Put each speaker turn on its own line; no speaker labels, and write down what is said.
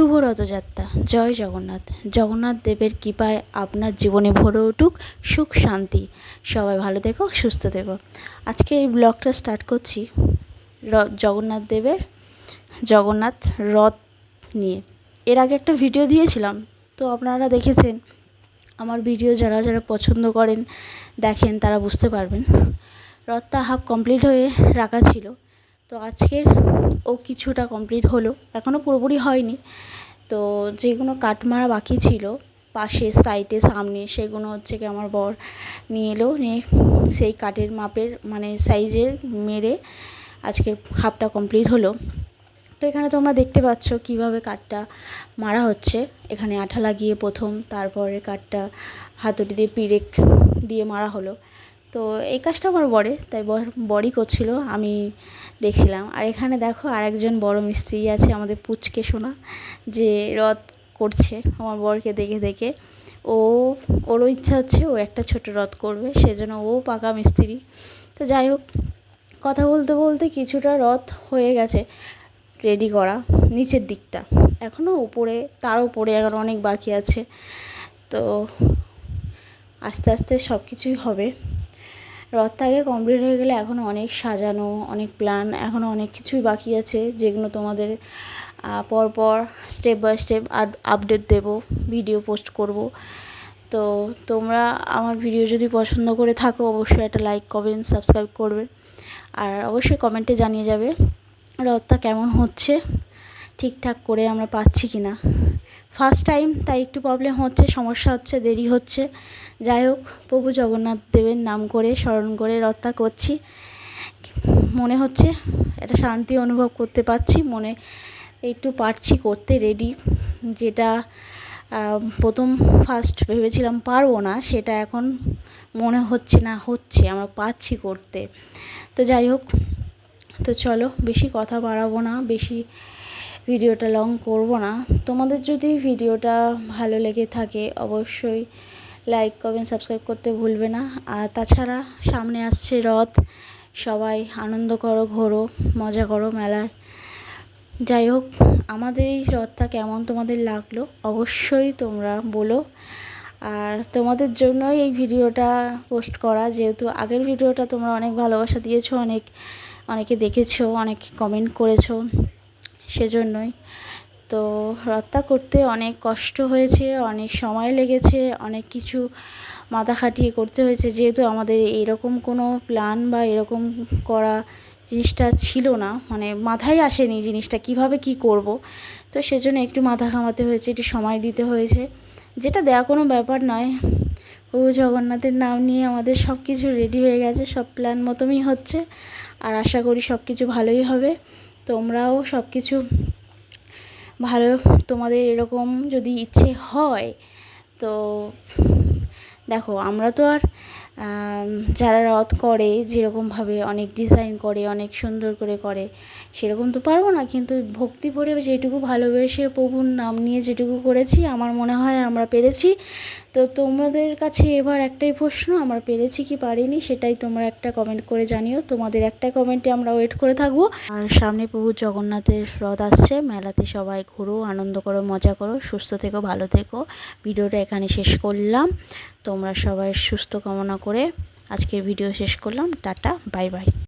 শুভ রথযাত্রা। জয় জগন্নাথ। জগন্নাথ দেবের কৃপায় আপনার জীবনে ভরে উঠুক সুখ শান্তি। সবাই ভালো থেকো, সুস্থ থেকো। আজকে এই ব্লগটা স্টার্ট করছি জগন্নাথ দেবের জগন্নাথ রথ নিয়ে। এর আগে একটা ভিডিও দিয়েছিলাম, তো আপনারা দেখেছেন। আমার ভিডিও যারা যারা পছন্দ করেন, দেখেন, তারা বুঝতে পারবেন। রথটা হাফ কমপ্লিট হয়ে রাখা ছিল, তো আজকের কিছুটা কমপ্লিট হলো, এখনও পুরোপুরি হয়নি। তো যেগুলো কাট মারা বাকি ছিল পাশে, সাইডে, সামনে, সেগুলো হচ্ছে কি আমার বর নিয়ে এলো, নিয়ে সেই কাঠের মাপের মানে সাইজের মেরে আজকের হাফটা কমপ্লিট হলো। তো এখানে তোমরা দেখতে পাচ্ছ কিভাবে কাঠটা মারা হচ্ছে। এখানে আঠা লাগিয়ে প্রথম, তারপরে কাঠটা হাতুড়ি দিয়ে পিরেক দিয়ে মারা হলো। তো এই কাজটা আমার বরের, তাই বরই করছিল, আমি দেখছিলাম। আর এখানে দেখো আরেকজন বড় মিস্ত্রি আছে, আমাদের পুচকে সোনা, যে রথ করছে আমার বরকে দেখে দেখে। ওরও ইচ্ছা হচ্ছে ও একটা ছোট রথ করবে, সেজন্য ও পাকা মিস্ত্রি। তো যাই হোক, কথা বলতে বলতে কিছুটা রথ হয়ে গেছে রেডি করা, নিচের দিকটা এখনও উপরে, তার উপরে এখন অনেক বাকি আছে। তো আস্তে আস্তে সব কিছুই হবে। রথটা আগে কমপ্লিট হয়ে গেলে এখনও অনেক সাজানো, অনেক প্ল্যান, এখনও অনেক কিছুই বাকি আছে, যেগুলো তোমাদের পরপর স্টেপ বাই স্টেপ আপডেট দেব, ভিডিও পোস্ট করব। তো তোমরা আমার ভিডিও যদি পছন্দ করে থাকো, অবশ্যই একটা লাইক, কমেন্ট, সাবস্ক্রাইব করবে। আর অবশ্যই কমেন্টে জানিয়ে যাবে রথটা কেমন হচ্ছে, ঠিকঠাক করে আমরা পাচ্ছি কি না। ফার্স্ট টাইম, তাই একটু প্রবলেম হচ্ছে, সমস্যা হচ্ছে, দেরি হচ্ছে। যাই হোক, প্রভু জগন্নাথ দেবের নাম করে, স্মরণ করে রথটা করছি। মনে হচ্ছে একটা শান্তি অনুভব করতে পারছি, মনে একটু পারছি করতে, রেডি। যেটা প্রথম ফার্স্ট ভেবেছিলাম পারবো না, সেটা এখন মনে হচ্ছে না, হচ্ছে, আমরা পারছি করতে। তো যাই হোক, তো চলো, বেশি কথা বাড়াবো না, বেশি ভিডিওটা লং করব না। তোমাদের যদি ভিডিওটা ভালো লেগে থাকে, অবশ্যই লাইক, কমেন্ট, সাবস্ক্রাইব করতে ভুলবে না। আর তাছাড়া সামনে আসছে রথ, সবাই আনন্দ করো, ঘোরো, মজা করো মেলায়। যাই হোক, আমাদের এই রথটা কেমন তোমাদের লাগলো অবশ্যই তোমরা বলো। আর তোমাদের জন্যই এই ভিডিওটা পোস্ট করা, যেহেতু আগের ভিডিওটা তোমরা অনেক ভালোবাসা দিয়েছো, অনেকে দেখেছো, অনেকে কমেন্ট করেছো, সেজন্যই। তো রথটা করতে অনেক কষ্ট হয়েছে, অনেক সময় লেগেছে, অনেক কিছু মাথা খাটিয়ে করতে হয়েছে, যেহেতু আমাদের এরকম কোনো প্ল্যান বা এরকম করা জিনিসটা ছিল না, মানে মাথায় আসেনি জিনিসটা কিভাবে কি করব। তো সেজন্য একটু মাথা ঘামাতে হয়েছে, একটু সময় দিতে হয়েছে, যেটা দেওয়া কোনো ব্যাপার নয়। ও জগন্নাথের নাম নিয়ে আমাদের সব কিছু রেডি হয়ে গেছে, সব প্ল্যান মতনই হচ্ছে। আর আশা করি সব কিছু ভালোই হবে। তোমরাও সব কিছু ভালো, তোমাদের এরকম যদি ইচ্ছে হয়, তো দেখো, আমরা তো আর যারা রথ করে যেরকমভাবে অনেক ডিজাইন করে, অনেক সুন্দর করে করে, সেরকম তো পারবো না, কিন্তু ভক্তি ভরে যেটুকু ভালোবেসে প্রভুর নাম নিয়ে যেটুকু করেছি, আমার মনে হয় আমরা পেরেছি। তো তোমাদের কাছে এবার একটাই প্রশ্ন, আমরা পেরেছি কি পারিনি, সেটাই তোমরা একটা কমেন্ট করে জানিও। তোমাদের একটা কমেন্টে আমরা ওয়েট করে থাকবো। আর সামনে প্রভু জগন্নাথের রথ আসছে, মেলাতে সবাই ঘুরো, আনন্দ করো, মজা করো, সুস্থ থেকো, ভালো থেকো। ভিডিওটা এখানে শেষ করলাম। তোমরা সবাই সুস্থ কামনা করে আজকের ভিডিও শেষ করলাম। Tata, bye bye.